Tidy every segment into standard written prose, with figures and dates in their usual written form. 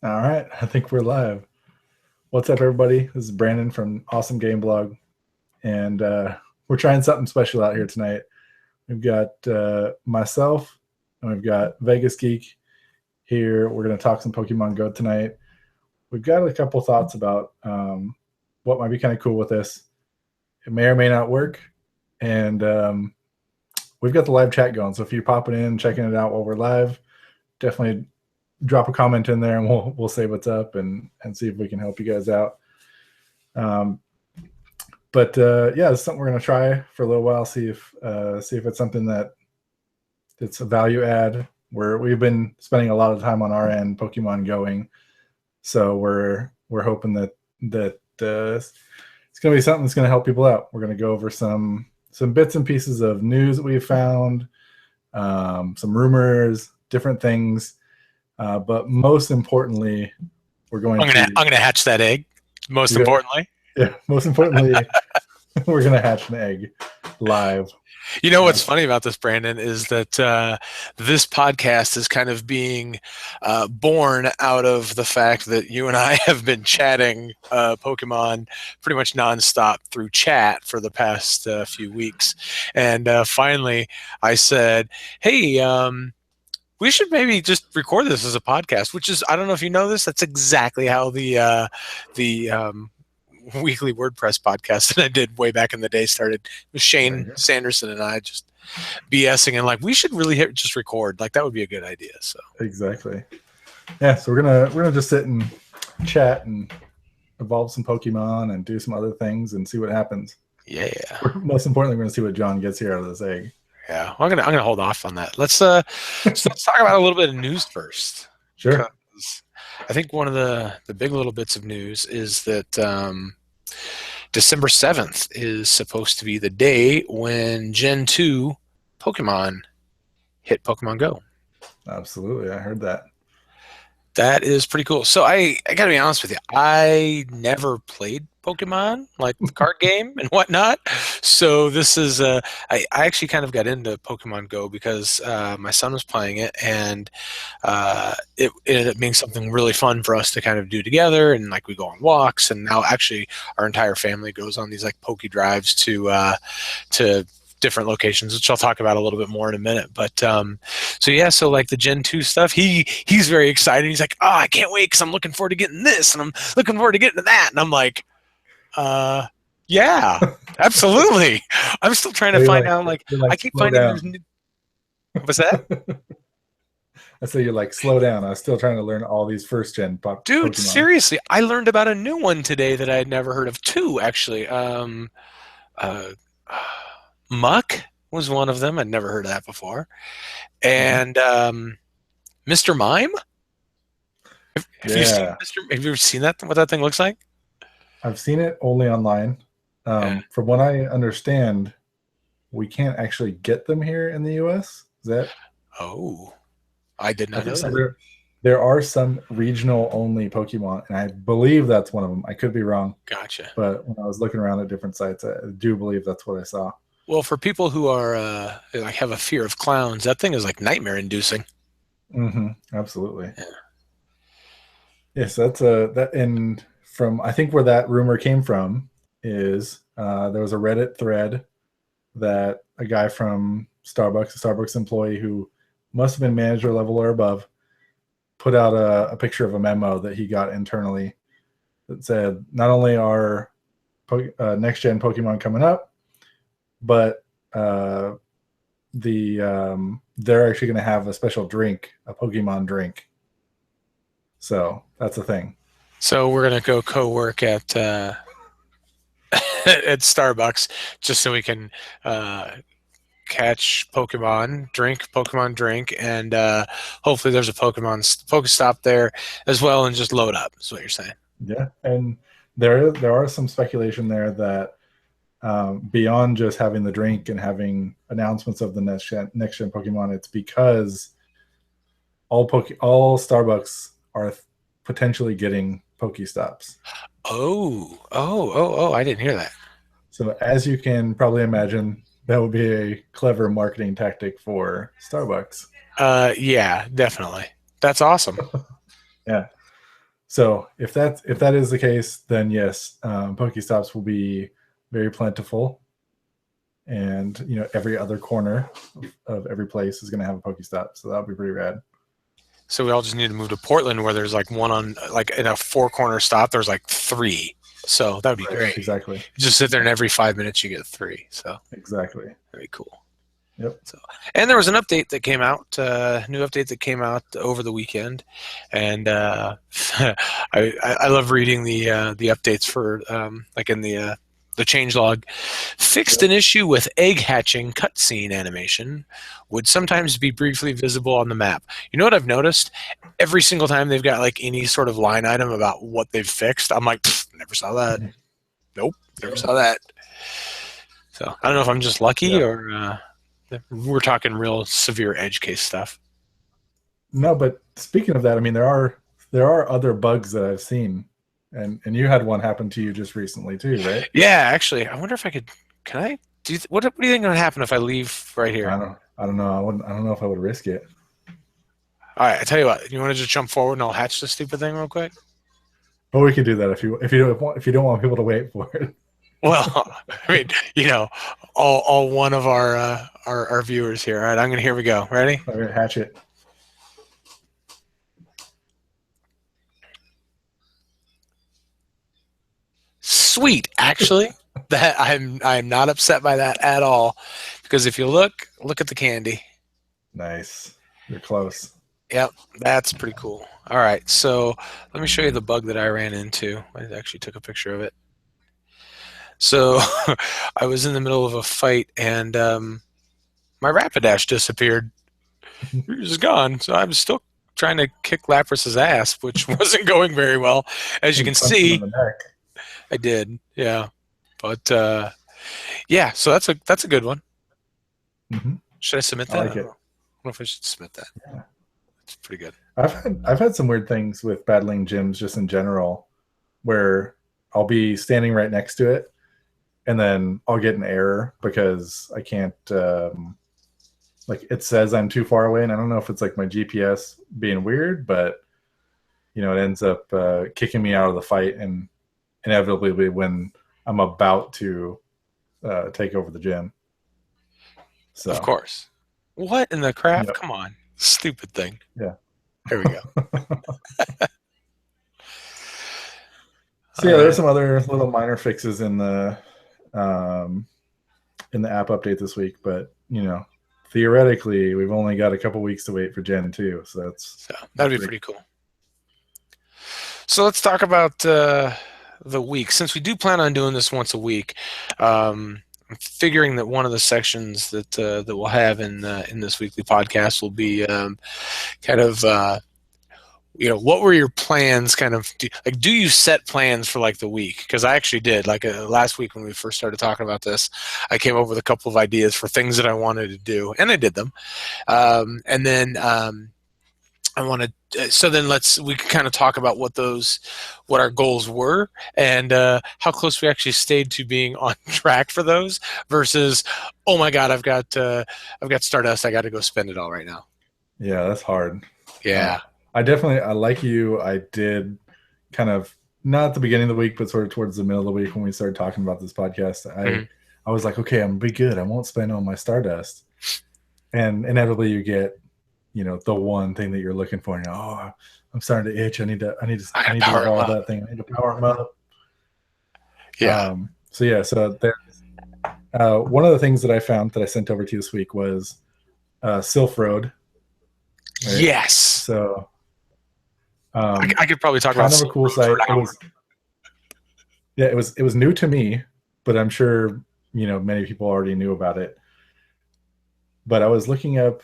All right, I think we're live. What's up, everybody? This is Brandon from Awesome Game Blog, and we're trying something special out here tonight. We've got myself, and we've got VegasGeek here. We're going to talk some Pokemon Go tonight. We've got a couple thoughts about what might be kind of cool with this. It may or may not work, and we've got the live chat going. So if you're popping in, checking it out while we're live, definitely drop a comment in there and we'll say what's up and see if we can help you guys out. But it's something we're going to try for a little while, see if it's something that it's a value add. We've been spending a lot of time on our end Pokemon going, so we're hoping that it's going to be something that's going to help people out. We're going to go over some bits and pieces of news that we've found, some rumors, different things. But most importantly, I'm gonna hatch that egg. Most importantly, we're gonna hatch an egg live. You know what's funny about this, Brandon, is that this podcast is kind of being born out of the fact that you and I have been chatting Pokemon pretty much nonstop through chat for the past few weeks, and finally I said, "Hey." We should maybe just record this as a podcast, which is, I don't know if you know this, that's exactly how the weekly WordPress podcast that I did way back in the day started. With Shane Sanderson and I just BSing and we should really just record. That would be a good idea. So exactly. Yeah, so we're gonna just sit and chat and evolve some Pokemon and do some other things and see what happens. Yeah. Most importantly, we're gonna see what John gets here out of this egg. Yeah, I'm gonna hold off on that. Let's talk about a little bit of news first. Sure. I think one of the big little bits of news is that December 7th is supposed to be the day when Gen 2 Pokemon hit Pokemon Go. Absolutely, I heard that. That is pretty cool. So I gotta be honest with you, I never played Pokemon, like the card game and whatnot. So this is I actually kind of got into Pokemon Go because my son was playing it, and it ended up being something really fun for us to kind of do together. And we go on walks, and now actually our entire family goes on these Poke drives to different locations, which I'll talk about a little bit more in a minute. But the Gen 2 stuff, he's very excited. He's like, "Oh, I can't wait because I'm looking forward to getting this, and I'm looking forward to getting to that." And I'm like, yeah, absolutely. I'm still trying to find out. I keep finding there's new. What's that? I say you're slow down. I was still trying to learn all these first gen Pokemon. Dude, seriously, I learned about a new one today that I had never heard of. Two, actually. Muck was one of them. I'd never heard of that before. And Mr. Mime? Have you ever seen that? What that thing looks like? I've seen it only online. From what I understand, we can't actually get them here in the U.S. Is that? Oh, I did not know that. There are some regional only Pokemon, and I believe that's one of them. I could be wrong. Gotcha. But when I was looking around at different sites, I do believe that's what I saw. Well, for people who are have a fear of clowns, that thing is nightmare inducing. Mm-hmm. Absolutely. Yeah. Yes, that's that. And from I think where that rumor came from is there was a Reddit thread that a guy from Starbucks, a Starbucks employee who must have been manager level or above, put out a picture of a memo that he got internally that said not only are next gen Pokemon coming up, but they're actually going to have a special drink, a Pokemon drink. So that's a thing. So we're going to go co-work at at Starbucks just so we can catch Pokemon, drink Pokemon drink, and hopefully there's a Pokestop there as well, and just load up. Is what you're saying? Yeah, and there are some speculation there that beyond just having the drink and having announcements of the next gen Pokemon, it's because all Starbucks are potentially getting Pokestops. Oh! I didn't hear that. So as you can probably imagine, that would be a clever marketing tactic for Starbucks. Yeah, definitely. That's awesome. Yeah. So if that is the case, then yes, Pokestops will be very plentiful, and every other corner of every place is going to have a Pokestop. So that'll be pretty rad. So we all just need to move to Portland, where there's like one on like in a 4-corner stop. There's like 3. So that would be Right, great. exactly. You just sit there, and every 5 minutes you get 3. So exactly. very cool. Yep. So, and there was an update that came out, new update that came out over the weekend, and I love reading the updates for like in the changelog. Fixed an issue with egg hatching cutscene animation would sometimes be briefly visible on the map. You know what I've noticed? Every single time they've got like any sort of line item about what they've fixed, I'm like, never saw that. Nope, never saw that. So I don't know if I'm just lucky or we're talking real severe edge case stuff. No, but speaking of that, I mean there are other bugs that I've seen, and you had one happen to you just recently too, right? Yeah, actually, I wonder if I could. Can I do? What do you think would happen if I leave right here? I don't know. I don't know if I would risk it. All right, I tell you what. You want to just jump forward and I'll hatch this stupid thing real quick? But we could do that if you don't want people to wait for it. Well, I mean, all one of our viewers here. All right, here we go. Ready? All right, hatch it. Sweet, actually, that I'm not upset by that at all, because if you look at the candy. Nice, you're close. Yep, that's pretty cool. All right, so let me show you the bug that I ran into. I actually took a picture of it. So I was in the middle of a fight, and my Rapidash disappeared. He was just gone. So I was still trying to kick Lapras's ass, which wasn't going very well. As you can see, I did. Yeah. But yeah, so that's a good one. Mm-hmm. Should I submit that? I like it. I don't know if I should submit that. Yeah. It's pretty good. I've had some weird things with battling gyms just in general, where I'll be standing right next to it, and then I'll get an error because I can't. Like it says I'm too far away, and I don't know if it's like my GPS being weird, but it ends up kicking me out of the fight, and inevitably when I'm about to take over the gym. So of course. What in the crap? Yep. Come on, stupid thing. Yeah. There we go. So yeah, there's some other little minor fixes in the app update this week, but theoretically we've only got a couple weeks to wait for Gen 2, so that'd be pretty cool. So let's talk about the week. Since we do plan on doing this once a week, I'm figuring that one of the sections that we'll have in this weekly podcast will be kind of what were your plans? Kind of do you set plans for like the week? Because I actually did. Like last week when we first started talking about this, I came up with a couple of ideas for things that I wanted to do, and I did them. And then I wanted. So then we can kind of talk about what our goals were, and how close we actually stayed to being on track for those. Versus, oh my God, I've got Stardust. I got to go spend it all right now. Yeah, that's hard. Yeah. I like you. I did kind of not at the beginning of the week, but sort of towards the middle of the week when we started talking about this podcast. I was like, okay, I'm gonna be good. I won't spend all my Stardust, and inevitably you get, the one thing that you're looking for. And I'm starting to itch. I need to evolve that thing. I need to power them up. Yeah. So there. One of the things that I found that I sent over to you this week was Sylph Road. Right? Yes. So. I could probably talk about kind of a cool site. It was new to me, but I'm sure many people already knew about it. But I was looking up,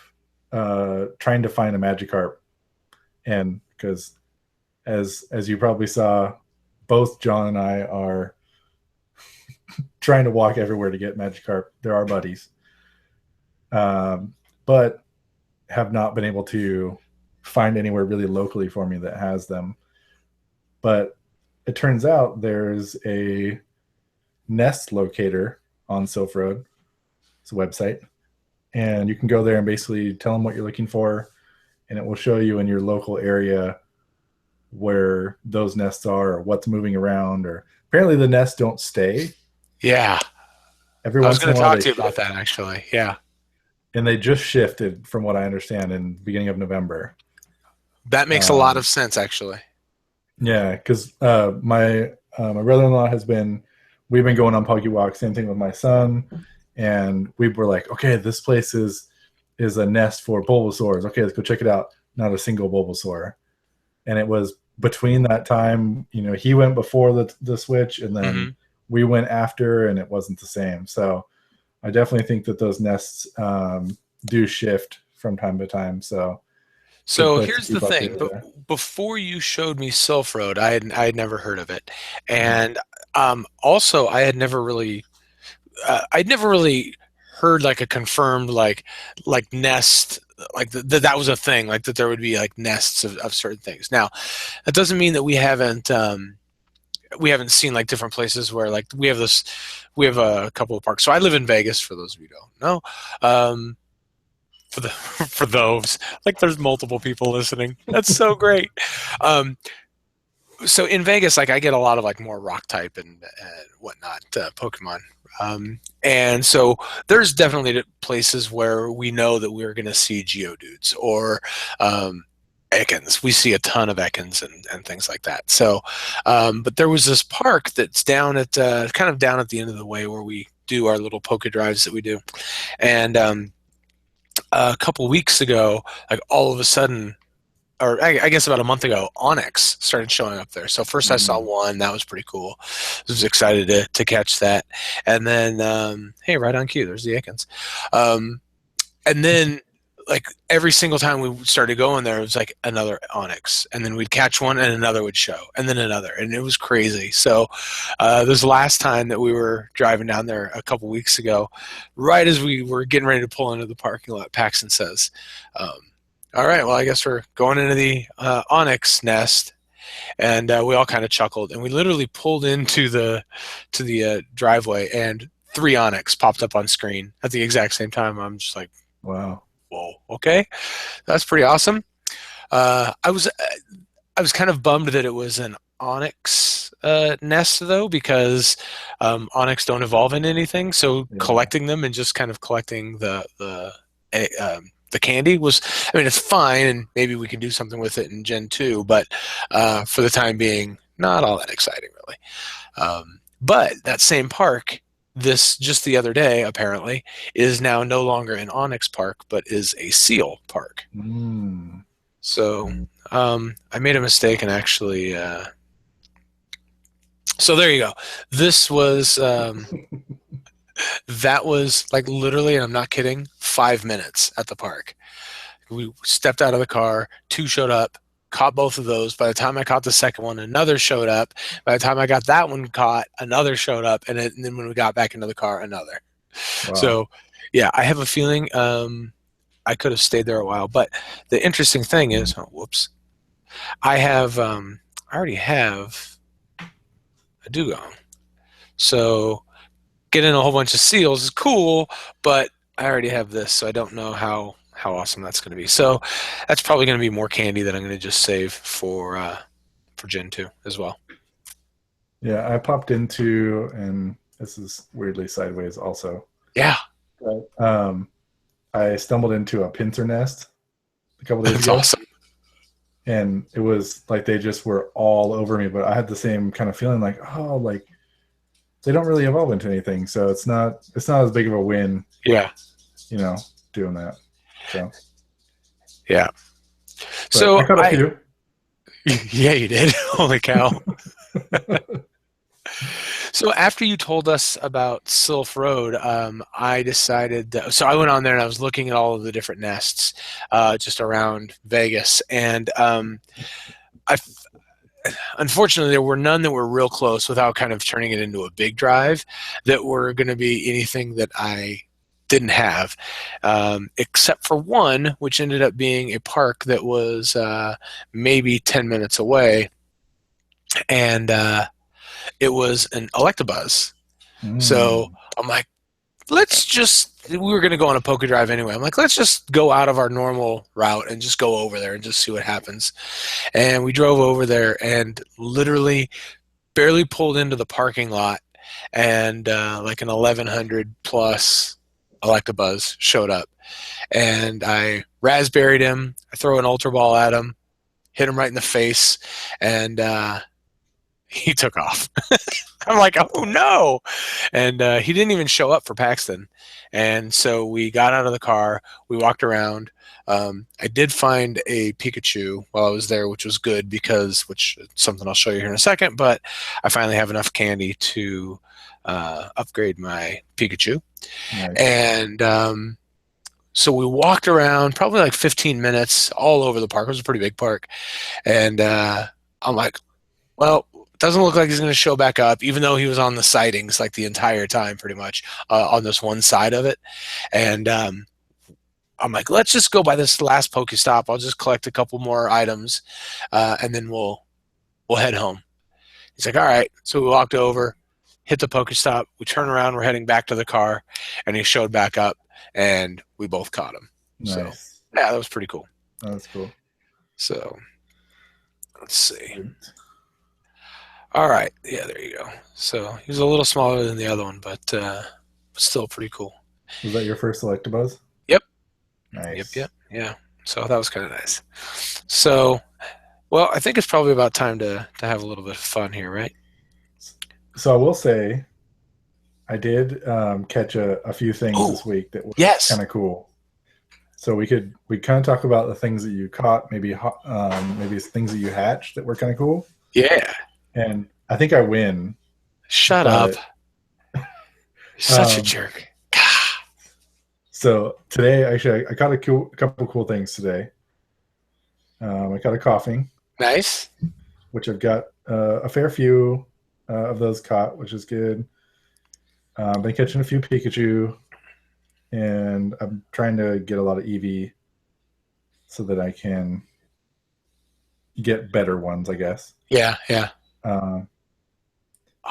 trying to find a Magikarp, and because as you probably saw, both John and I are trying to walk everywhere to get Magikarp. They're our buddies, but have not been able to find anywhere really locally for me that has them. But it turns out there's a nest locator on Sylph Road. It's a website, and you can go there and basically tell them what you're looking for, and it will show you in your local area where those nests are or what's moving around. Or apparently the nests don't stay. Yeah. Every I was once in going a to while talk they to you about shift, that actually. Yeah. and they just shifted from what I understand in the beginning of November. That makes a lot Um, of sense actually. yeah, because my brother-in-law has been, we've been going on Poggy walks. Same thing with my son, and we were like, okay, this place is a nest for Bulbasaurs. Okay, let's go check it out. Not a single Bulbasaur. And it was between that time, he went before the switch, and then Hmm. we went after, and it wasn't the same. So I definitely think that those nests do shift from time to time. So good So place to here's the keep thing. updated But there. before you showed me Sylph Road, I had never heard of it, Mhm. and also I'd never really heard like a confirmed like nest, like that was a thing, like that there would be like nests of certain things. Now that doesn't mean that we haven't seen like different places where like we have a couple of parks. So I live in Vegas, for those of you who don't know. For the for those, like there's multiple people listening. That's so great. Um, so in Vegas, like I get a lot of like more rock type and whatnot Pokemon. And so there's definitely places where we know that we're going to see Geodudes or um, Ekans. We see a ton of Ekans and things like that. So, but there was this park that's down at kind of down at the end of the way where we do our little Poke drives that we do. And a couple weeks ago, like all of a sudden, or I guess about a month ago, Onyx started showing up there. So first I saw Mm. one, that was pretty cool. I was excited to catch that. And then, hey, right on cue, there's the Aikens. And then, like every single time we started going there, it was like another Onyx, and then we'd catch one, and another would show, and then another, and it was crazy. So, this last time that we were driving down there a couple weeks ago, right as we were getting ready to pull into the parking lot, Paxton says, um, "All right, well, I guess we're going into the Onyx nest." And we all kind of chuckled, and we literally pulled into the driveway, and three Onyx popped up on screen at the exact same time. I'm just like, Wow. whoa, okay, that's pretty awesome. I was kind of bummed that it was an Onyx nest though, because Onyx don't evolve in anything. So Yeah. collecting them and just kind of collecting the candy was, I mean, it's fine, and maybe we can do something with it in Gen 2, but for the time being, not all that exciting really. But that same park, this just the other day, apparently, is now no longer an Onyx park, but is a Seal park. Mm. So I made a mistake and actually. So there you go. This was that was like literally, and I'm not kidding, 5 minutes at the park. We stepped out of the car, two showed up, caught both of those. By the time I caught the second one, another showed up. By the time I got that one caught, another showed up, and then when we got back into the car, another. Wow. So yeah, I have a feeling I could have stayed there a while. But the interesting thing is, oh, whoops, I already have a dugong. So getting a whole bunch of seals is cool, but I already have this, so I don't know how awesome that's going to be. So that's probably going to be more candy that I'm going to just save for Gen 2 as well. Yeah, I popped into, and this is weirdly sideways also. Yeah, But, I stumbled into a pincer nest a couple days that's ago, awesome. and it was like they just were all over me. But I had the same kind of feeling, like, oh, like they don't really evolve into anything, so it's not as big of a win, Yeah, you know, doing that. So, yeah. but I So caught a few. yeah, you did. Holy cow. So after you told us about Sylph Road, I decided so I went on there and I was looking at all of the different nests just around Vegas, and I unfortunately there were none that were real close without kind of turning it into a big drive that were going to be anything that I didn't have, except for one, which ended up being a park that was maybe 10 minutes away, and it was an Electabuzz. So Mm. I'm like, we were going to go on a poker drive anyway. I'm like, let's just go out of our normal route and just go over there and just see what happens. And we drove over there and literally barely pulled into the parking lot, and like an 1100 plus Electabuzz showed up. And I raspberried him. I throw an Ultra Ball at him, hit him right in the face, and he took off. I'm like, oh no. And he didn't even show up for Paxton. And so we got out of the car. We walked around. I did find a Pikachu while I was there, which was good which is something I'll show you here in a second, but I finally have enough candy to upgrade my Pikachu. Nice. And so we walked around probably like 15 minutes all over the park. It was a pretty big park. And I'm like, well, doesn't look like he's going to show back up, even though he was on the sightings like the entire time pretty much on this one side of it. And I'm like, let's just go by this last Pokestop. I'll just collect a couple more items, and then we'll head home. He's like, all right. So we walked over, hit the Pokestop. We turn around. We're heading back to the car, and he showed back up, and we both caught him. Nice. So, yeah, that was pretty cool. That was cool. So let's see. All right. Yeah, there you go. So he was a little smaller than the other one, but still pretty cool. Was that your first Electabuzz? Yep. Nice. Yep. Yeah. So that was kind of nice. So, well, I think it's probably about time to have a little bit of fun here, right? So I will say, I did catch a few things this week that were kind of cool. So we kind of talk about the things that you caught, maybe things that you hatched that were kind of cool. Yeah. And I think I win. Shut up. You're such a jerk. So today, actually, I caught a couple cool things today. I caught a coughing. Nice. Which I've got a fair few of those caught, which is good. Been catching a few Pikachu, and I'm trying to get a lot of Eevee so that I can get better ones, I guess. Yeah.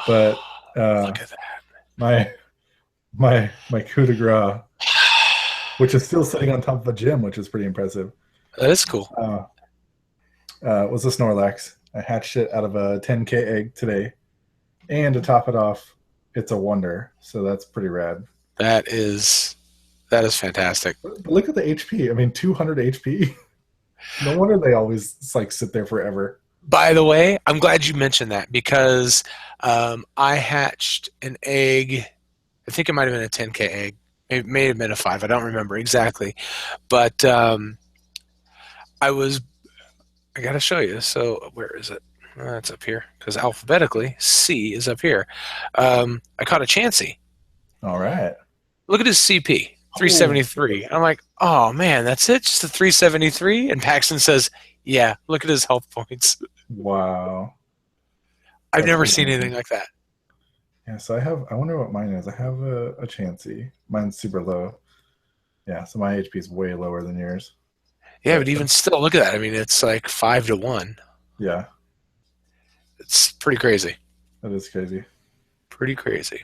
But look at that. My coup de grace, which is still sitting on top of a gym, which is pretty impressive. That is cool. Was a Snorlax. I hatched it out of a 10K egg today. And to top it off, it's a wonder. So that's pretty rad. That is fantastic. But look at the HP. I mean, 200 HP. No wonder they always sit there forever. By the way, I'm glad you mentioned that because I hatched an egg. I think it might have been a 10K egg. It may have been a 5. I don't remember exactly. But I got to show you. So where is it? It's up here because alphabetically C is up here. I caught a Chansey. All right. Look at his CP, 373. I'm like, oh man, that's it? Just a 373? And Paxton says, yeah, look at his health points. Wow. I've never seen anything like that. Yeah, so I wonder what mine is. I have a Chansey. Mine's super low. Yeah, so my HP is way lower than yours. Yeah, but even still, look at that. I mean, it's like 5-1. Yeah. It's pretty crazy. That is crazy. Pretty crazy.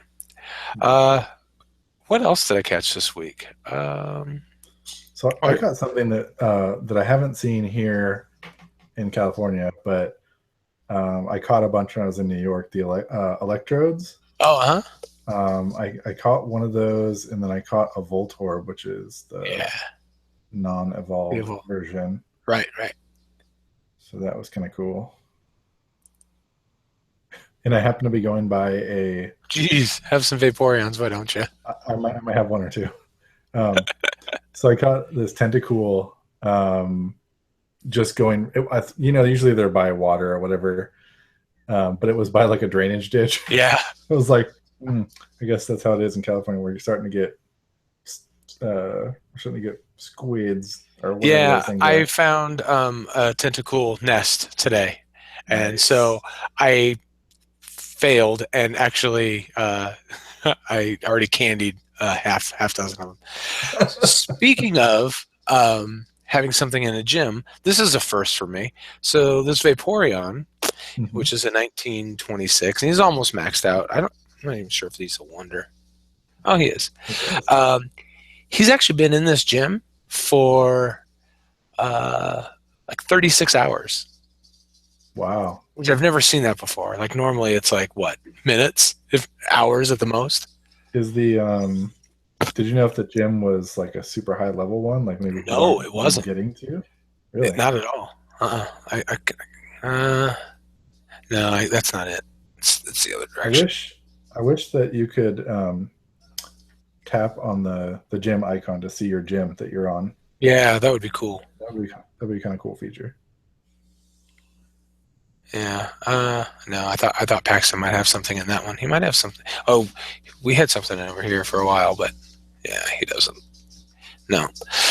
What else did I catch this week? So I got something that I haven't seen here in California, but I caught a bunch when I was in New York. The electrodes. Oh, I caught one of those, and then I caught a Voltorb, which is the non-evolved version. Right. So that was kind of cool. And I happen to be going by a... Jeez, have some Vaporeons, why don't you? I might have one or two. So I caught this Tentacool just going... usually they're by water or whatever. But it was by like a drainage ditch. Yeah. It was like, I guess that's how it is in California, where you're starting to get squids or whatever. Yeah, I found a Tentacool nest today. Nice. And so I failed, and actually I already candied half dozen of them. Speaking of having something in a gym, this is a first for me. So this Vaporeon, which is a 1926, and he's almost maxed out. I'm not even sure if he's a wonder. Oh, he is. He does. He's actually been in this gym for uh, like 36 hours, Wow. which I've never seen that before. Like normally it's like what, minutes, if hours at the most. Is the did you know if the gym was like a super high level one, like maybe people No, aren't it used to wasn't. getting to? Really? Not at all. Uh, no, that's not it. It's the other I direction. wish I wish that you could tap on the gym icon to see your gym that you're on. Yeah, that would be cool. That'd be kind of cool feature. Yeah. No, I thought Paxton might have something in that one. He might have something. Oh, we had something over here for a while, but yeah, he doesn't. No.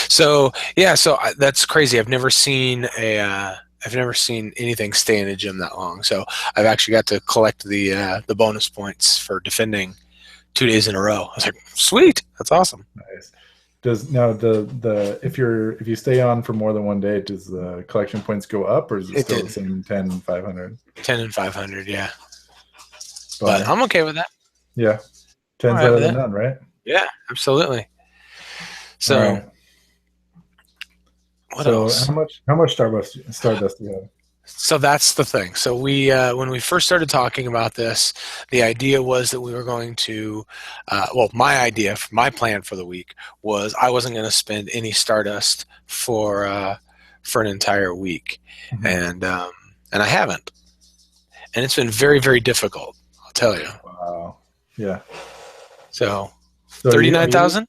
So yeah, that's crazy. I've never seen anything stay in a gym that long. So I've actually got to collect the bonus points for defending 2 days in a row. I was like, sweet, that's awesome. Nice. Does now the if you stay on for more than one day, does the collection points go up, or is it It still the did same 10 and 500? 10 and 500, yeah. But Bummer. I'm okay with that. Yeah, I'm all 10's right better with than that. none, right? Yeah, absolutely. All So right. what So else? how much Stardust do you have? So that's the thing. So we, when we first started talking about this, the idea was that we were going to, well, my plan for the week was I wasn't going to spend any Stardust for an entire week, Mhm. and I haven't, and it's been very very difficult. I'll tell you. Wow. Yeah. So So are you 39,000.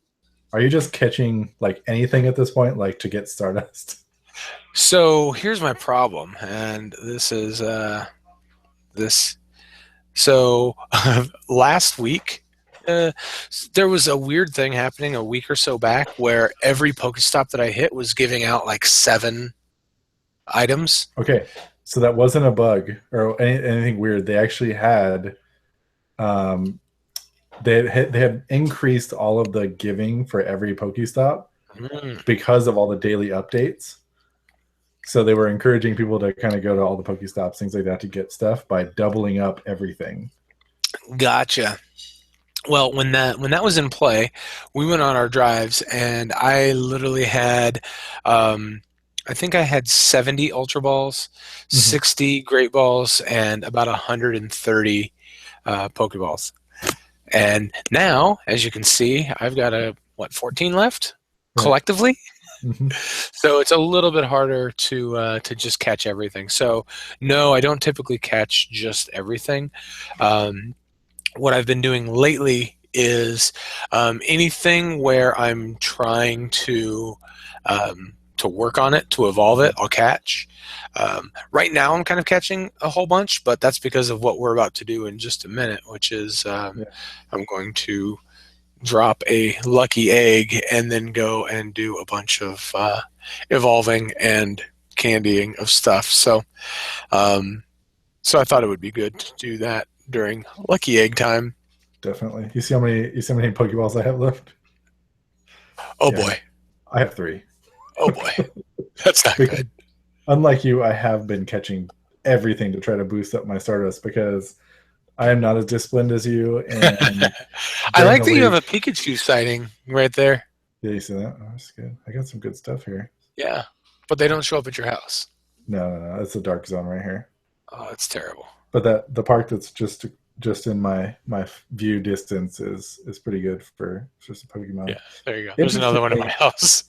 are you just catching like anything at this point, like to get Stardust? So here's my problem, and this is this. So last week, uh, there was a weird thing happening a week or so back where every Pokestop that I hit was giving out like 7 items. Okay, so that wasn't a bug or anything weird. They actually had um, they had increased all of the giving for every Pokestop Mm, because of all the daily updates. So they were encouraging people to kind of go to all the Pokestops, things like that, to get stuff by doubling up everything. gotcha. Well, when that was in play, we went on our drives, and I literally had, I think I had 70 Ultra Balls, Mhm. 60 Great Balls, and about 130 Pokeballs. And now, as you can see, I've got 14 left Right. collectively. Mhm. So it's a little bit harder to just catch everything. So no, I don't typically catch just everything. Um, what I've been doing lately is anything where I'm trying to work on it, to evolve it, Mhm. I'll catch. Right now, I'm kind of catching a whole bunch, but that's because of what we're about to do in just a minute, which is Yeah, I'm going to drop a lucky egg and then go and do a bunch of evolving and candying of stuff. Um, so I thought it would be good to do that during lucky egg time. definitely. You see how many Pokeballs I have left? Oh Yeah, boy. I have three. Oh boy. That's not Because good. unlike you, I have been catching everything to try to boost up my Stardust because I am not as disciplined as you. And I during like the that you have a week, Pikachu sighting right there. yeah, you see that? Oh, that's good. I got some good stuff here. Yeah. But they don't show up at your house. No, no, no. It's a dark zone right here. Oh, that's terrible. But that the park that's just in my view distance is pretty good for just a Pokemon. Yeah, there you go. There's another one in my Interestingly, house.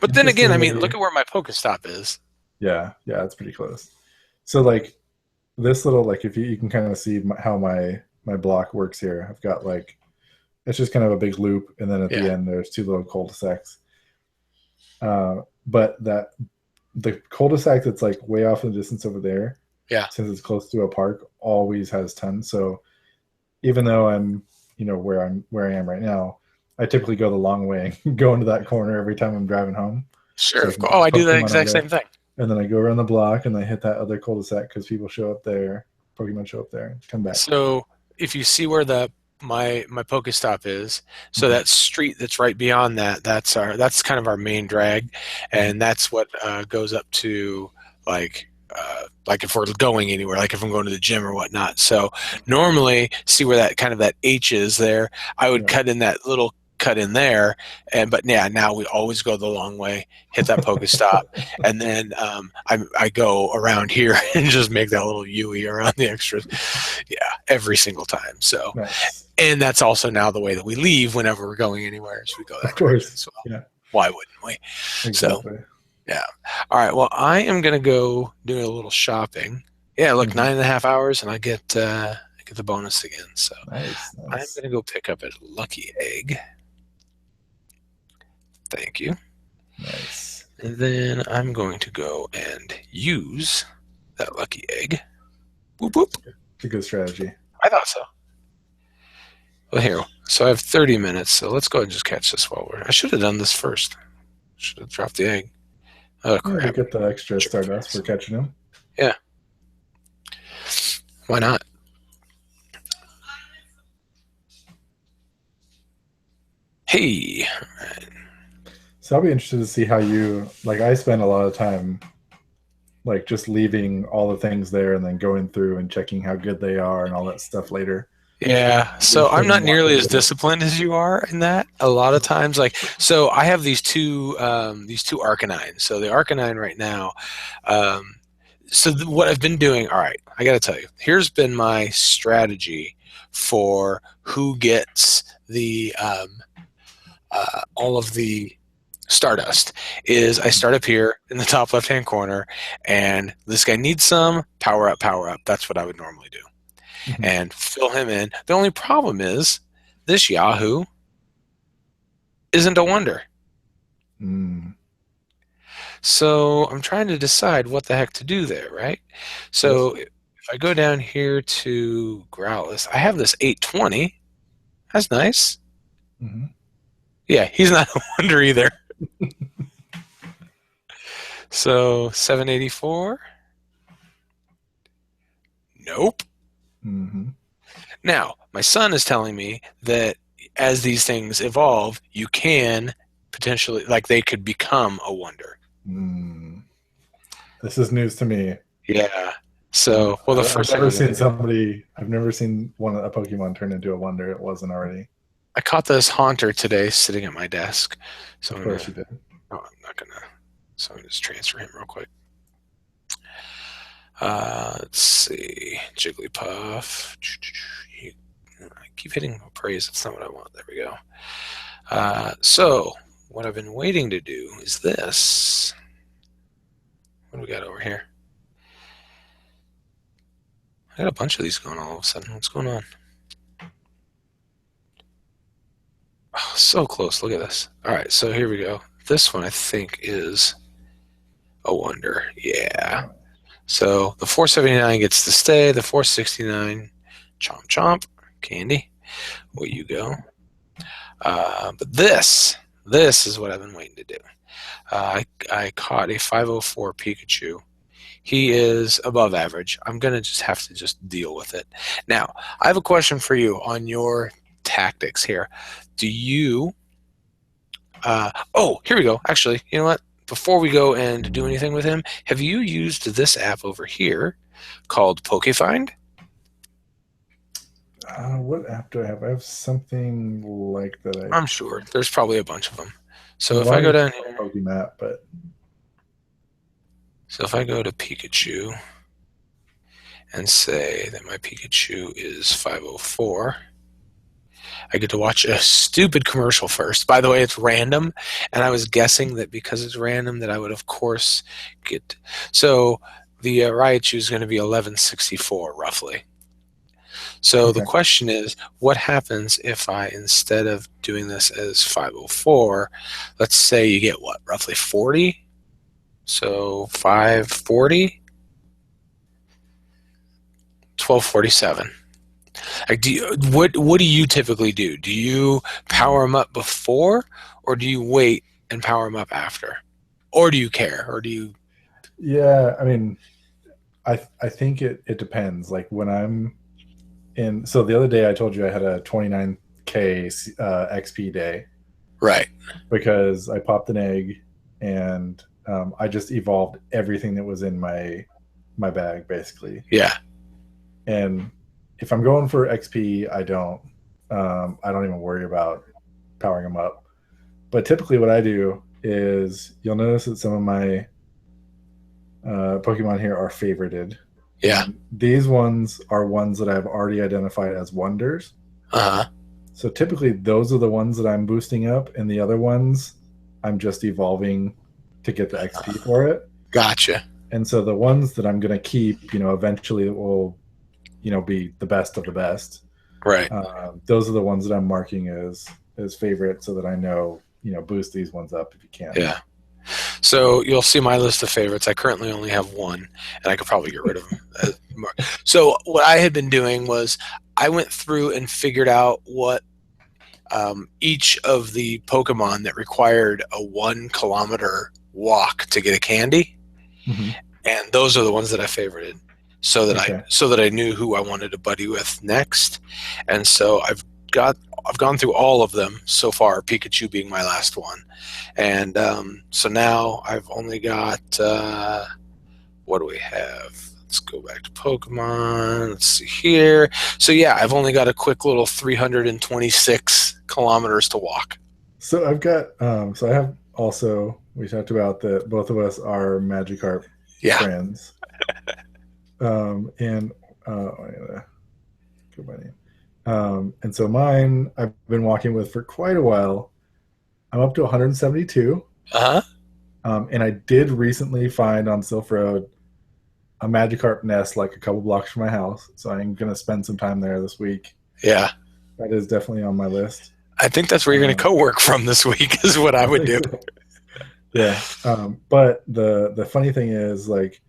But then again, I mean, look interestingly, at where my Pokestop is. yeah, yeah, it's pretty close. So like this little like if you can kind of see how my block works here. I've got like it's just kind of a big loop, and then at the Yeah. end there's two little cul-de-sacs. But that the cul-de-sac that's like way off in the distance over there, Yeah. since it's close to a park, always has tons. So even though I'm where I am right now, I typically go the long way and go into that corner every time I'm driving home, Sure. so I Of can course. Oh, catch I do the Pokemon over exact there. same thing. And then I go around the block and I hit that other cul-de-sac because people show up there, Pokemon show up there, and come back. So if you see where the my Pokestop is, so Mhm, that street that's right beyond that, that's kind of our main drag, mhm. and that's what goes up to like like if we're going anywhere, like if I'm going to the gym or whatnot. So normally, see where that H is there. I would Yeah. cut in that little cut in there, but yeah, now we always go the long way, hit that Pokestop, and then I go around here and just make that little UE around the extras. Yeah, every single time. So, Nice. and that's also now the way that we leave whenever we're going anywhere, so we go that Of course. direction as well. Yeah. Why wouldn't we? So. Exactly. Yeah. All right. Well, I am gonna go do a little shopping. Yeah. Look, Mhm. 9.5 hours, and I get the bonus again. So Nice. I'm Nice. gonna go pick up a lucky egg. Thank you. Nice. And then I'm going to go and use that lucky egg. Whoop whoop. It's a good strategy. I thought so. Well, here. So I have 30 minutes. So let's go ahead and just catch this while we're. I should have done this first. Should have dropped the egg. Oh Yeah, crap! we get the extra Jerk stardust face. for catching him. Yeah. Why not? Hey. All right. So I'll be interested to see how you like. I spend a lot of time like just leaving all the things there and then going through and checking how good they are and all that stuff later. Yeah, so I'm not nearly as disciplined as you are in that. A lot of times, like, so I have these two Arcanines. So the Arcanine right now. What I've been doing. All right, I got to tell you. Here's been my strategy for who gets the all of the Stardust. Is I start up here in the top left hand corner, and this guy needs some power up, power up. That's what I would normally do. And fill him in. The only problem is this Yahoo isn't a wonder. Mm. So I'm trying to decide what the heck to do there, right? So if I go down here to Growlithe, I have this 820. That's nice. Mm-hmm. Yeah, he's not a wonder either. So 784. Nope. Mm-hmm. Now, my son is telling me that as these things evolve, you can potentially, like, they could become a wonder. Mm. This is news to me. Yeah. So, well, the first I've thing I've never seen a Pokemon turn into a wonder. It wasn't already. I caught this Haunter today sitting at my desk. So of course you did. Oh, I'm not gonna. So I'm gonna just transfer him real quick. Let's see, Jigglypuff. I keep hitting praise. That's not what I want. There we go. So what I've been waiting to do is this. What do we got over here? I got a bunch of these going all of a sudden. What's going on? Oh, so close. Look at this. All right, so here we go. This one I think is a wonder. Yeah. So the 479 gets to stay. The 469, chomp chomp, candy. Where you go. But this is what I've been waiting to do. I caught a 504 Pikachu. He is above average. I'm going to just have to just deal with it. Now, I have a question for you on your tactics here. Do you... oh, here we go. Actually, you know what? Before we go and do anything with him, have you used this app over here called PokeFind? What app do I have? I have something like that. I'm sure. There's probably a bunch of them. So if I go down here... Pokemap, but... So if I go to Pikachu and say that my Pikachu is 504, I get to watch a stupid commercial first. By the way, it's random, and I was guessing that because it's random that I would, of course, get... So the Raichu is going to be 1164, roughly. So the question is, what happens if I, instead of doing this as 504, let's say you get what, roughly 40? So 540, 1247. Like, what do you typically do? Do you power them up before, or do you wait and power them up after, or do you care, or do you? Yeah, I mean, I think it depends. Like when I'm in. So the other day I told you I had a 29K XP day. Right. Because I popped an egg and I just evolved everything that was in my my bag basically. Yeah. And if I'm going for XP, I don't even worry about powering them up. But typically, what I do is you'll notice that some of my Pokemon here are favorited. Yeah. And these ones are ones that I've already identified as wonders. Uh-huh. So typically, those are the ones that I'm boosting up, and the other ones I'm just evolving to get the XP for it. Gotcha. And so the ones that I'm going to keep, eventually will, be the best of the best. Right. Those are the ones that I'm marking as favorite, so that I know, boost these ones up if you can. Yeah. So you'll see my list of favorites. I currently only have one, and I could probably get rid of them. So what I had been doing was I went through and figured out what each of the Pokemon that required a 1 kilometer walk to get a candy, and those are the ones that I favorited, so that I knew who I wanted to buddy with next. And so I've gone through all of them so far, Pikachu being my last one. And so now I've only got, what do we have? Let's go back to Pokemon. Let's see here. So yeah, I've only got a quick little 326 kilometers to walk. So I've got, so I have also, we talked about that both of us are Magikarp friends. And I gotta go by name. And so mine, I've been walking with for quite a while. I'm up to 172. And I did recently find on Sylph Road a Magikarp nest like a couple blocks from my house. So I'm going to spend some time there this week. Yeah. That is definitely on my list. I think that's where you're going to co-work from this week is what I would do. Yeah. But the funny thing is, like,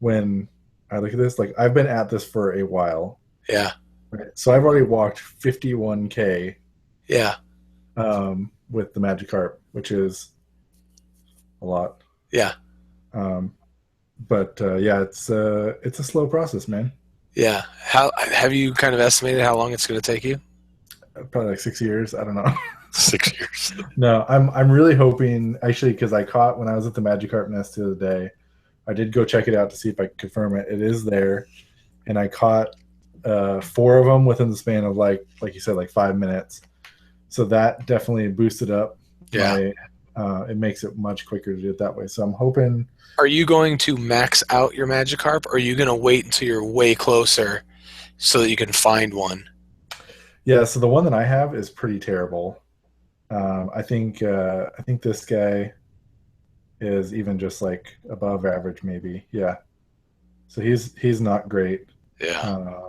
when I look at this, like, I've been at this for a while. Yeah. Right? So I've already walked 51K. Yeah. With the Magikarp, which is a lot. Yeah. But yeah, it's a slow process, man. Yeah. How have you kind of estimated how long it's going to take you? Probably like 6 years. I don't know. 6 years. No, I'm really hoping, actually, because I caught when I was at the Magikarp nest the other day. I did go check it out to see if I could confirm it. It is there, and I caught 4 of them within the span of like you said, like 5 minutes. So that definitely boosted up. Yeah. It makes it much quicker to do it that way. So I'm hoping. Are you going to max out your Magikarp, or are you going to wait until you're way closer so that you can find one? Yeah, so the one that I have is pretty terrible. I think this guy is even just like above average, maybe. Yeah. So he's not great. Yeah.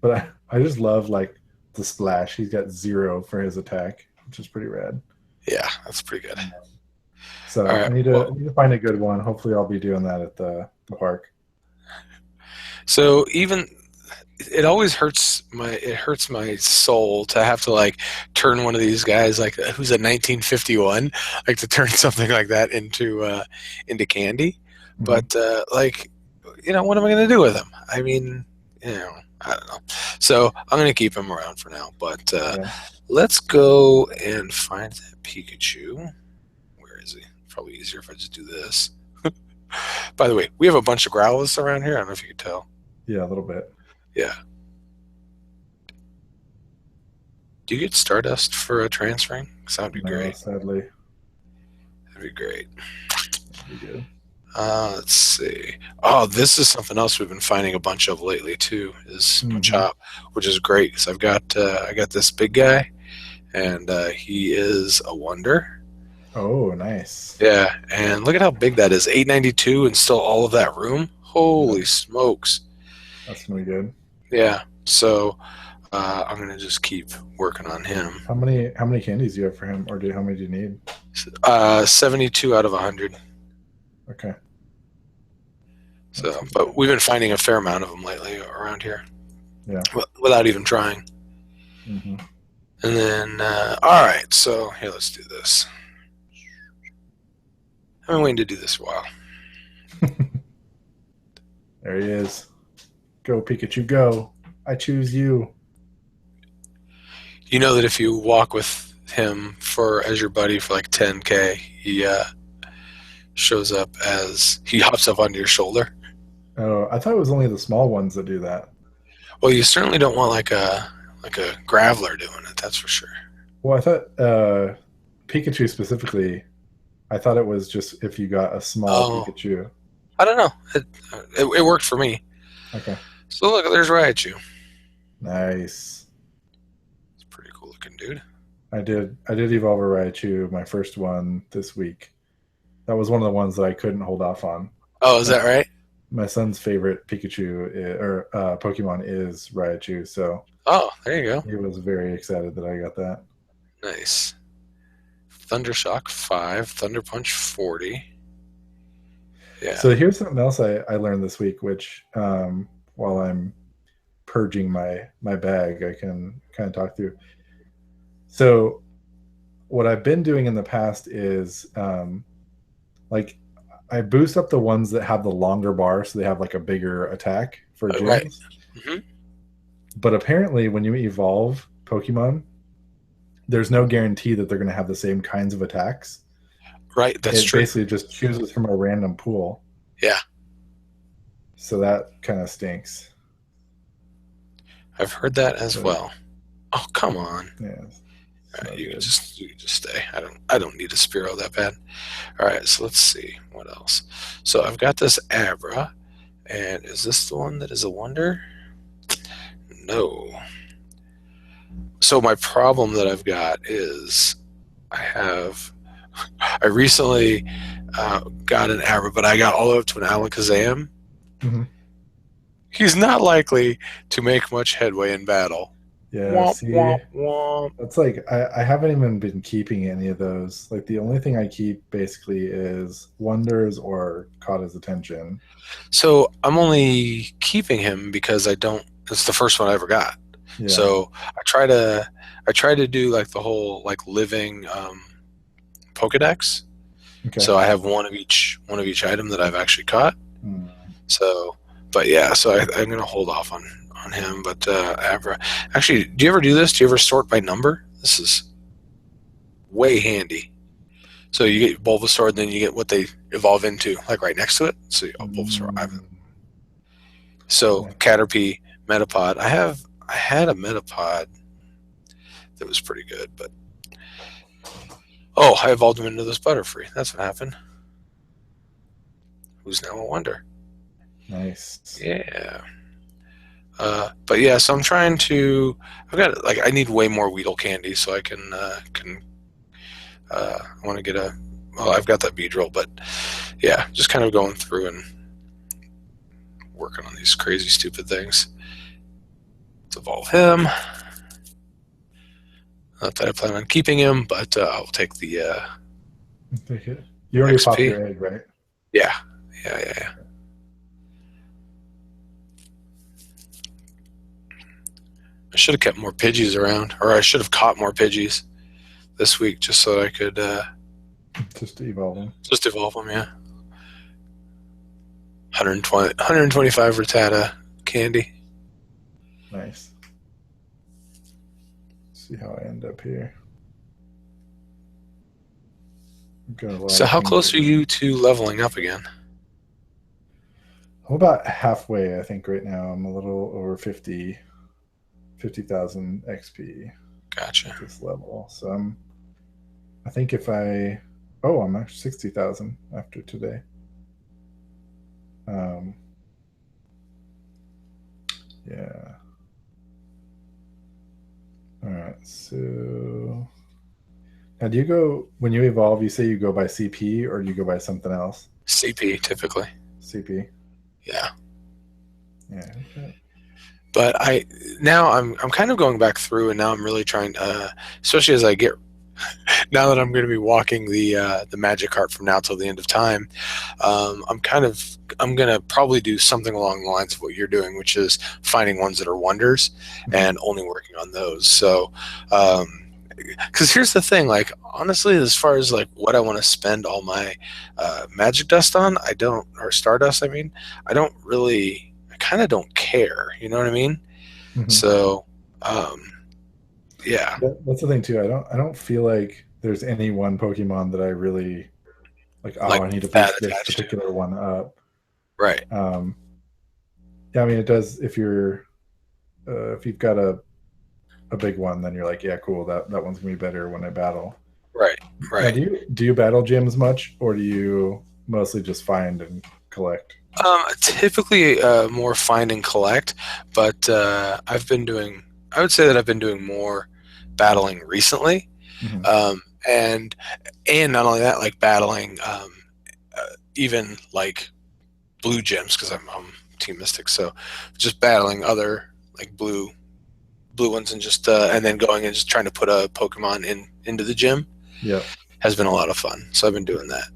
But I just love like the splash. He's got 0 for his attack, which is pretty rad. Yeah, that's pretty good. So right, I need to find a good one. Hopefully I'll be doing that at the park. So even it always hurts my soul to have to like turn one of these guys like who's a 1951 like to turn something like that into candy. But like, what am I going to do with him? I mean, I don't know. So I'm going to keep him around for now. But let's go and find that Pikachu. Where is he? Probably easier if I just do this. By the way, we have a bunch of Growlithe around here. I don't know if you can tell. Yeah, a little bit. Yeah. Do you get Stardust for transferring? Because that would be great. Sadly. That'd be great. That'd be good. Let's see. Oh, this is something else we've been finding a bunch of lately too. Is Chop, which is great because I got this big guy, and he is a wonder. Oh, nice. Yeah, and look at how big that is. 892 and still all of that room. Holy smokes. That's gonna be good. Yeah. So I'm gonna just keep working on him. How many candies do you have for him, or how many do you need? 72 out of 100. Okay. So, but we've been finding a fair amount of them lately around here. Yeah. Without even trying. And then, all right. So here, let's do this. I've been waiting to do this a while. There he is. Go, Pikachu, go. I choose you. You know that if you walk with him as your buddy for like 10K, he shows up as he hops up onto your shoulder. Oh, I thought it was only the small ones that do that. Well, you certainly don't want like a graveler doing it. That's for sure. Well, I thought Pikachu specifically. I thought it was just if you got a small Oh, Pikachu. I don't know. It worked for me. Okay, So look, there's Raichu. nice. It's a pretty cool looking dude. I did evolve a Raichu, my first one this week. That was one of the ones that I couldn't hold off on. Oh, is My, that right? my son's favorite Pokemon is Raichu, so Oh, there you go. he was very excited that I got that. Nice. Thundershock 5, Thunder Punch 40. Yeah. So here's something else I learned this week, which while I'm purging my bag, I can kind of talk through. So what I've been doing in the past is like I boost up the ones that have the longer bar, so they have like a bigger attack for Right. gyms. hmm But apparently, when you evolve Pokemon, there's no guarantee that they're going to have the same kinds of attacks. Right. That's It true. basically just chooses from a random pool. Yeah. So that kind of stinks. I've heard that as But well. Oh, come on. yeah, it's All right, not you can good. just stay. I don't need a Spearow that bad. All right, so let's see what else. So I've got this Abra, and is this the one that is a wonder? No. So my problem that I've got is I recently got an Abra, but I got all the way up to an Alakazam. Hmm. He's not likely to make much headway in battle. Yeah, Womp see, womp womp. that's like I haven't even been keeping any of those. Like the only thing I keep basically is Wonders or Caught His Attention. So I'm only keeping him because I don't. It's the first one I ever got. Yeah. So I try to do like the whole like living Pokedex. Okay. So I have one of each item that I've actually caught. Hmm. So, but yeah, so I'm gonna hold off on him. But Abra, actually, do you ever do this? Do you ever sort by number? This is way handy. So you get Bulbasaur, and then you get what they evolve into, like right next to it. So Bulbasaur, Mm, so yeah. Caterpie, Metapod. I had a Metapod that was pretty good, but oh, I evolved him into this Butterfree. That's what happened. Who's now a wonder. Nice. Yeah. But yeah, so I'm trying to. I've got like I need way more Weedle candy so I can. I want to get a. Well, I've got that Beedrill, but yeah, just kind of going through and working on these crazy stupid things. Let's evolve him. Not that I plan on keeping him, but I'll take the Take it. You already popped XP. your egg, right? Yeah, yeah. I should have kept more Pidgeys around, or I should have caught more Pidgeys this week just so that I could Just to evolve them. just evolve them. Yeah, 125 Rattata candy. Nice. See how I end up here. Got a lot So of how things close to are do. you to leveling up again? I'm about halfway, I think, right now. I'm a little over 50,000 XP Gotcha. at this level. So I think if I'm actually 60,000 after today. Um, yeah. All right. So now do you go, when you evolve, you say you go by CP or do you go by something else? CP typically. CP. Yeah. Yeah. Okay. But I'm kind of going back through, and now I'm really trying, especially as I get now that I'm going to be walking the magic cart from now till the end of time. I'm going to probably do something along the lines of what you're doing, which is finding ones that are wonders and only working on those. So, because here's the thing, like honestly, as far as like what I want to spend all my magic dust on, I don't, or stardust. I mean, I don't really. I kind of don't care. You know what I mean? Mhm. So, yeah. That's the thing too. I don't feel like there's any one Pokemon that I really like. Oh, Like I need to that boost this attached to. particular one up. Right. Um, Yeah, I mean, it does. If you've got a big one, then you're like, yeah, cool. That one's gonna be better when I battle. Right, Now, right. do you battle gyms much, or do you mostly just find and collect? Typically more find and collect, but I would say that I've been doing more battling recently. Hmm. Um, and and not only that, like battling even like blue gems because I'm Team Mystic, so just battling other like blue ones and just and then going and just trying to put a Pokemon into the gym Yeah. has been a lot of fun. So I've been doing that.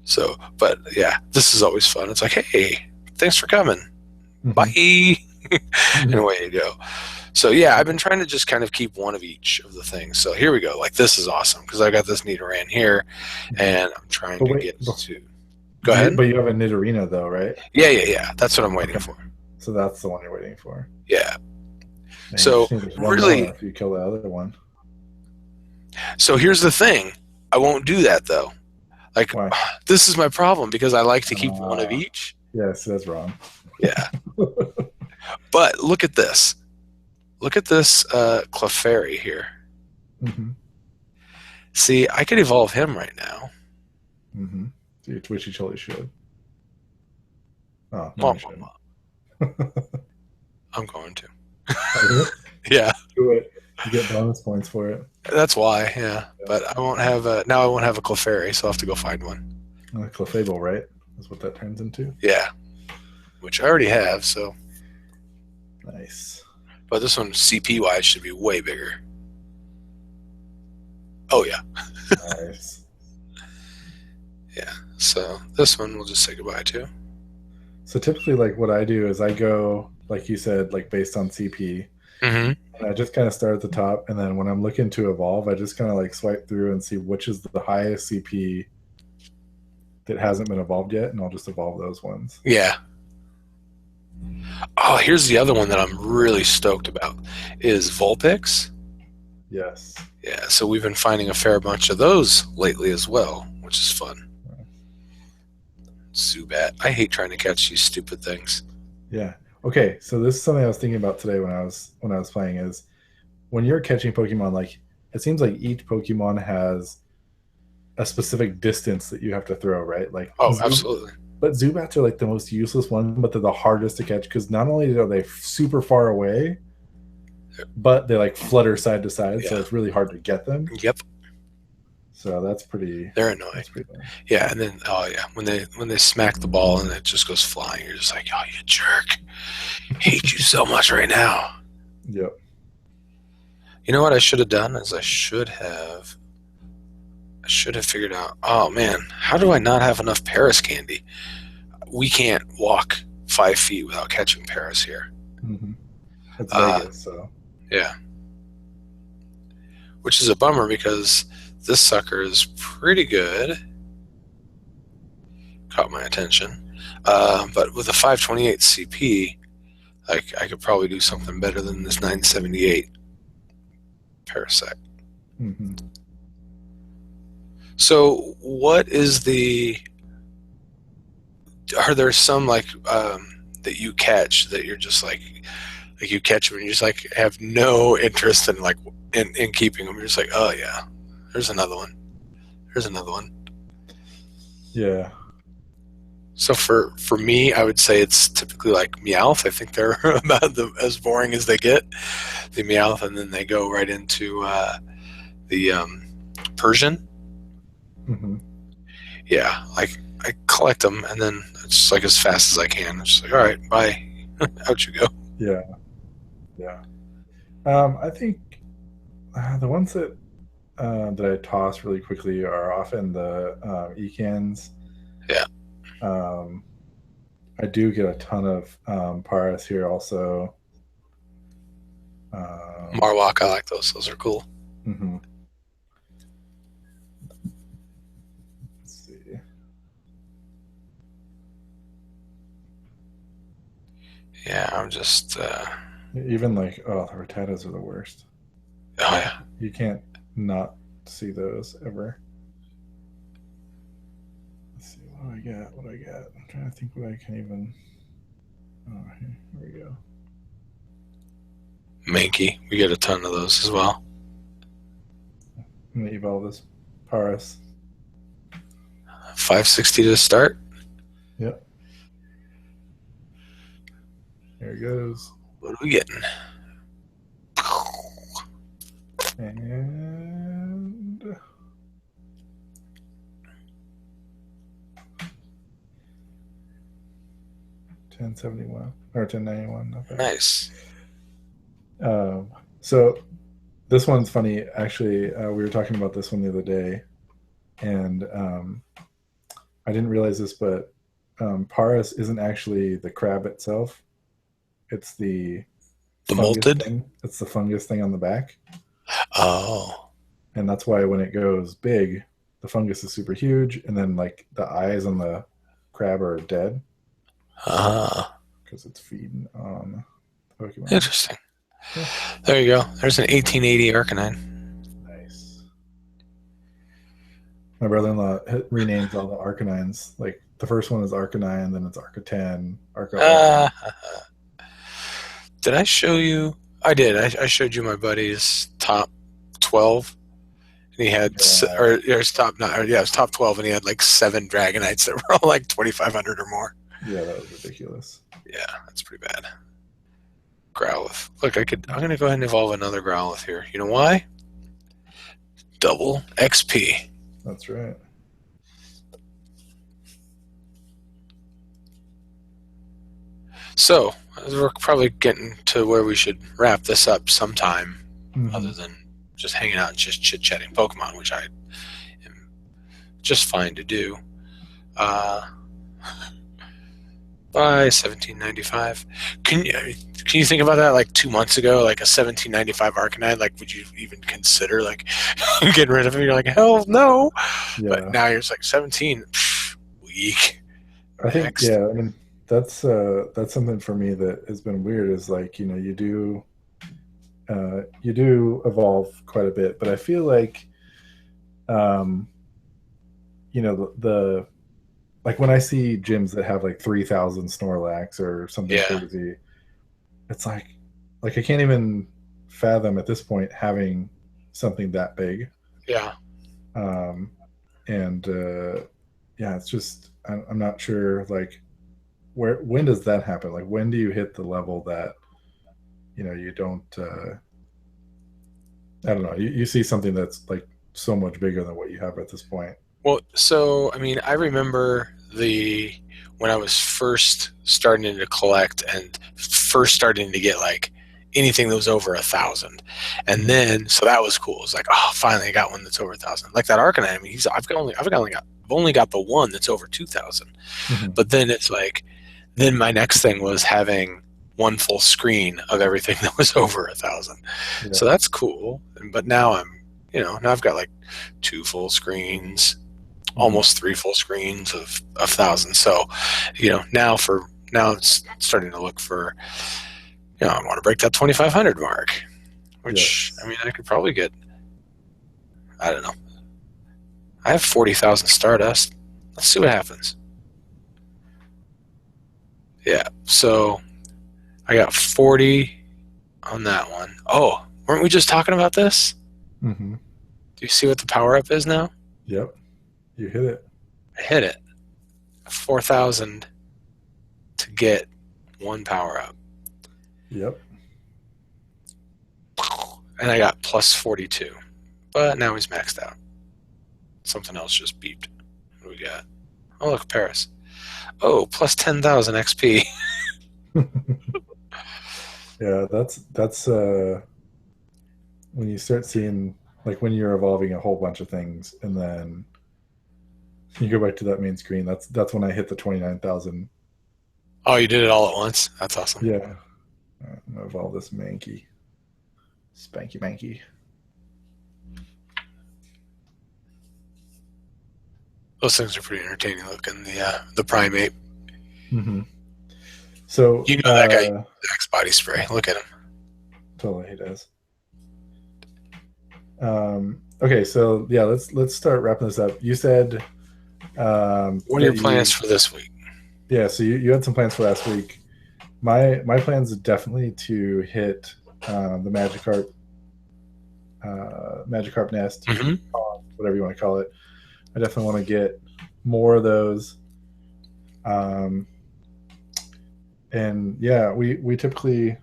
So, but yeah, this is always fun. It's like, hey, thanks for coming. Hmm. Bye. And Yeah. away you go. So yeah, I've been trying to just kind of keep one of each of the things. So here we go. Like this is awesome because I got this Nidoran here, and I'm trying But to wait, get to. Go ahead. but you have a Nidorina though, right? Yeah. That's what I'm waiting Okay. for. So that's the one you're waiting for. Yeah. And you So just need one more really, if you kill the other one. so here's the thing. I won't do that though. Like Why? this is my problem because I like to keep one of Uh, each. yes, that's wrong. Yeah. But look at this. Look at this Clefairy here. Hmm. See, I could evolve him right now. Hmm. Which you totally should. Oh, no, Wah, you wah, shouldn't. wah. I'm going to. Okay. Yeah, Do it. You get bonus points for it. that's why. Yeah, Yeah. but I won't have a now. I won't have a Clefairy, so I'll have to go find one. Clefable, right? That's what that turns into. Yeah, which I already have. So, Nice. but this one CP wise should be way bigger. Oh yeah, Nice. yeah. So this one we'll just say goodbye to. So typically, like what I do is I go, like you said, like based on CP, Mm-hmm. and I just kind of start at the top, and then when I'm looking to evolve, I just kind of like swipe through and see which is the highest CP that hasn't been evolved yet, and I'll just evolve those ones. Yeah. Oh, here's the other one that I'm really stoked about is Vulpix. Yes. Yeah, so we've been finding a fair bunch of those lately as well, which is fun. Zubat. I hate trying to catch these stupid things. Yeah. Okay. So this is something I was thinking about today when I was playing is when you're catching Pokemon, like it seems like each Pokemon has a specific distance that you have to throw, right? Like Oh, absolutely. but Zubats are like the most useless one, but they're the hardest to catch because not only are they super far away, but they like flutter side to side, so Yeah. it's really hard to get them. Yep. So They're annoying. nice. Yeah, and then oh yeah, when they smack the ball and it just goes flying, you're just like, oh, you jerk! Hate you so much right now. Yep. You know what I should have done is I should have figured out. Oh man, how do I not have enough Paris candy? We can't walk 5 feet without catching Paris here. Mm-hmm. It's Uh, Vegas, so yeah, which is a bummer because this sucker is pretty good. Caught my attention, but with a 528 CP, like I could probably do something better than this 978 Parasect. mm-hmm. So, what is the? Are there some like that you catch that you're just like you catch them and you just like have no interest in like in keeping them? You're just like, oh yeah, there's another one. There's another one. Yeah. So for me, I would say it's typically like Meowth. I think they're about as boring as they get. The Meowth, and then they go right into the Persian. Mm-hmm. Yeah, like I collect them, and then it's just like as fast as I can. It's just like, all right, bye, out you go. Yeah. Yeah. I think the ones that I toss really quickly are often the ecans. Yeah. I do get a ton of Paras here also. Marwak, I like those. Those are cool. Mm-hmm. Let's see. Yeah, I'm just. Even like, the Rattatas are the worst. Oh yeah. You can't not see those ever. Let's see, what do I got? I'm trying to think what I can even. Oh, here we go. Mankey. We get a ton of those as well. I'm gonna evolve this Paris. 560 to start. Yep. There it goes. What are we getting? And 1071 or 1091. Not bad. Nice. So this one's funny. Actually, we were talking about this one the other day, and I didn't realize this, but Paris isn't actually the crab itself. It's the molted thing. It's the fungus thing on the back. Oh. And that's why when it goes big, the fungus is super huge, and then like the eyes on the crab are dead. Because it's feeding on Pokemon. Interesting. Yeah. There you go. There's an 1880 Arcanine. Nice. My brother-in-law renames all the Arcanines. Like the first one is Arcanine, then it's Arca 10, Arca. Did I show you? I did. I showed you my buddy's top 12. And he had, or his top 9, or yeah, his top 12, and he had like 7 Dragonites that were all like 2,500 or more. Yeah, that was ridiculous. Yeah, that's pretty bad. Growlithe. Look, I'm going to go ahead and evolve another Growlithe here. You know why? Double XP. That's right. So, we're probably getting to where we should wrap this up sometime, other than just hanging out and just chit-chatting Pokemon, which I am just fine to do. By 1795. Can you think about that? Like 2 months ago, like a 1795 Arcanine, like would you even consider like getting rid of him? You're like, hell no. Yeah. But now you're just like 17, weak. I think I mean that's something for me that has been weird. Is like you do evolve quite a bit, but I feel like the like when I see gyms that have like 3,000 Snorlax or something crazy, it's like I can't even fathom at this point having something that big. Yeah. It's just I'm not sure like when does that happen? Like when do you hit the level that you don't I don't know, you see something that's like so much bigger than what you have at this point. Well, so I mean, I remember when I was first starting to collect and first starting to get like anything that was over 1,000, and then so that was cool. It's like, oh, finally I got one that's over 1,000. Like that Arcanine. I mean, I've only got the one that's over 2,000. But then it's like, then my next thing was having one full screen of everything that was over 1,000. Yeah. So that's cool. But now now I've got like 2 full screens, almost 3 full screens of 1,000. So, now it's starting to look for, I want to break that 2,500 mark, which I mean, I could probably get. I don't know. I have 40,000 Stardust. Let's see what happens. Yeah, so I got 40 on that one. Oh, weren't we just talking about this? Mm-hmm. Do you see what the power-up is now? Yep. You hit it. I hit it. 4,000 to get 1 power-up. Yep. And I got plus 42. But now he's maxed out. Something else just beeped. What do we got? Oh, look, Paris. Oh, plus 10,000 XP. Yeah, that's when you start seeing, like when you're evolving a whole bunch of things and then you go back to that main screen, that's when I hit the 29,000. Oh, you did it all at once? That's awesome. Yeah. I'm going to evolve this Mankey. Spanky Mankey. Those things are pretty entertaining looking, the primate. Mm-hmm. So that guy Axe body spray. Look at him. Totally, he does. Okay, so yeah, let's start wrapping this up. You said what are your plans for this week? Yeah, so you had some plans for last week. My plans is definitely to hit the Magikarp nest, Hmm. whatever you want to call it. I definitely want to get more of those. Um, and yeah, we typically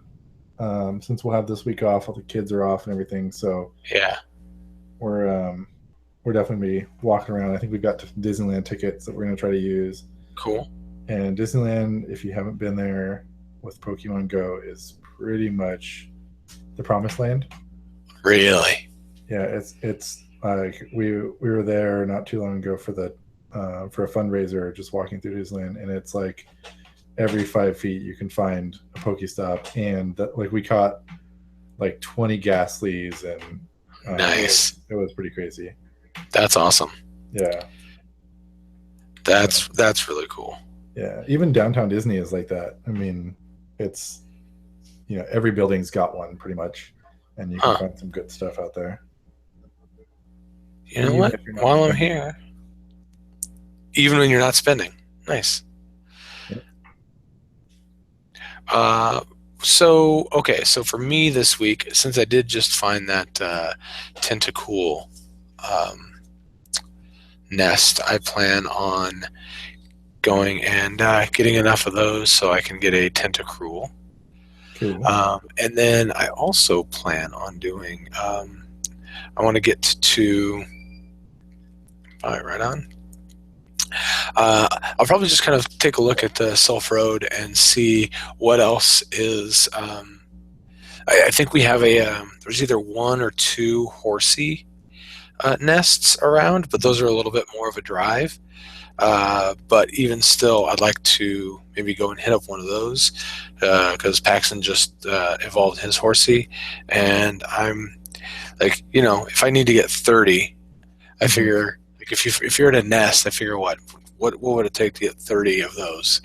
since we'll have this week off, all the kids are off and everything, so Yeah. we're um, we're definitely be walking around. I think we've got Disneyland tickets that we're going to try to use. Cool. And Disneyland, if you haven't been there with Pokemon Go, is pretty much the promised land. Really? Yeah, it's like we were there not too long ago for a fundraiser, just walking through Disneyland, and it's like every 5 feet you can find a Pokestop, and like we caught like 20 Ghastlies, and Nice. it was pretty crazy. That's awesome. Yeah, That's really cool. yeah. Even downtown Disney is like that. I mean, it's every building's got one pretty much, and you can find some good stuff out there. You know what? While I'm here, even when you're not spending, nice. Yeah. So for me this week, since I did just find that Tentacool nest, I plan on going and getting enough of those so I can get a Tentacruel. Cool. And then I also plan on doing, I want to get to, right on. I'll probably just kind of take a look at the Self Road and see what else is. I think we have there's either one or two horsey nests around, but those are a little bit more of a drive. But even still, I'd like to maybe go and hit up one of those because Paxton just evolved his horsey, and I'm like, if I need to get 30, I figure like if you're at a nest, I figure what would it take to get 30 of those?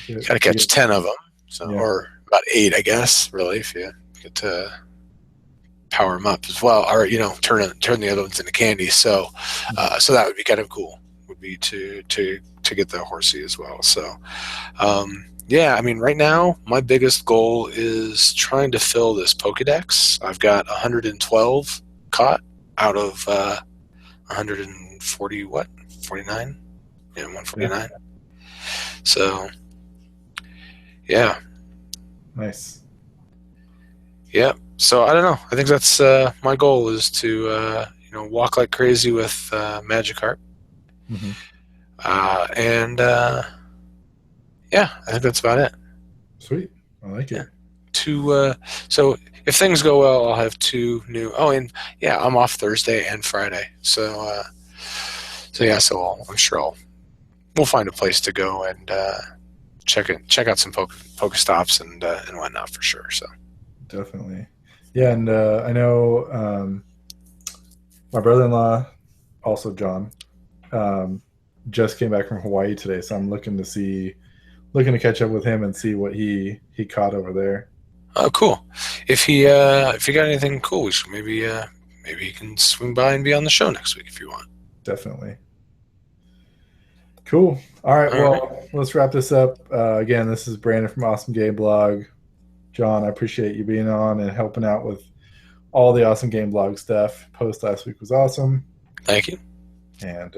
Got to catch 10 of them, or about 8, I guess. Really, if you get to power them up as well, or turn the other ones into candy. So that would be kind of cool. Would be to get the horsey as well. So yeah, I mean, right now my biggest goal is trying to fill this Pokedex. I've got 112 caught out of 140 49. Yeah, 149. Yeah. So yeah, nice. Yeah. So I don't know. I think that's my goal is to walk like crazy with Magikarp. Mm-hmm. And yeah, I think that's about it. Sweet. I like it. So if things go well, I'll have 2 new. Oh, and yeah, I'm off Thursday and Friday. So I'm sure we'll find a place to go and check out some Pokestops and whatnot for sure. So definitely, yeah. And I know my brother-in-law, also John, just came back from Hawaii today, so I'm looking to catch up with him and see what he caught over there. Oh, cool! If he got anything cool, we should maybe he can swing by and be on the show next week if you want. Definitely. Cool. All right. Let's wrap this up. Again, this is Brandon from Awesome Game Blog. John, I appreciate you being on and helping out with all the Awesome Game Blog stuff. Post last week was awesome. Thank you. And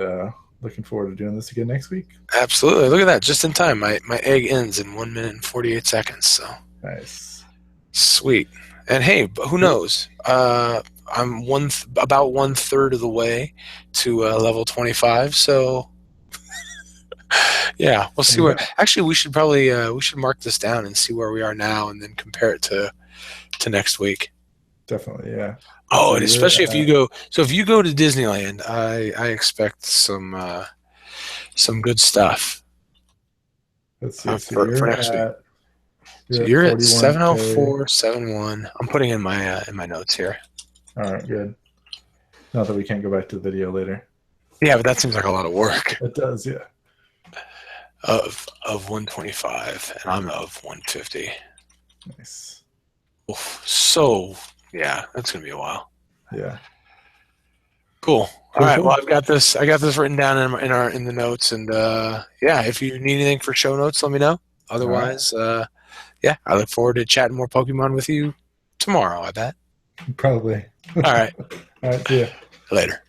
looking forward to doing this again next week. Absolutely. Look at that. Just in time. My egg ends in 1 minute and 48 seconds. So nice. Sweet. And hey, who knows? I'm about 1/3 of the way to level 25. So yeah, we'll see where. Actually, we should probably mark this down and see where we are now, and then compare it to next week. Definitely, yeah. Oh, and especially if you go. So if you go to Disneyland, I expect some good stuff. Let's see. For next week. So you're at 704.71. I'm putting in my notes here. All right, good. Not that we can't go back to the video later. Yeah, but that seems like a lot of work. It does, yeah. Of 125, and I'm of 150. Nice. Oof, so yeah, that's gonna be a while. Yeah. Cool. All right. Well, I got this written down in the notes, and yeah, if you need anything for show notes, let me know. Otherwise, yeah, I look forward to chatting more Pokemon with you tomorrow, I bet. Probably. All right. All right. See ya. Later.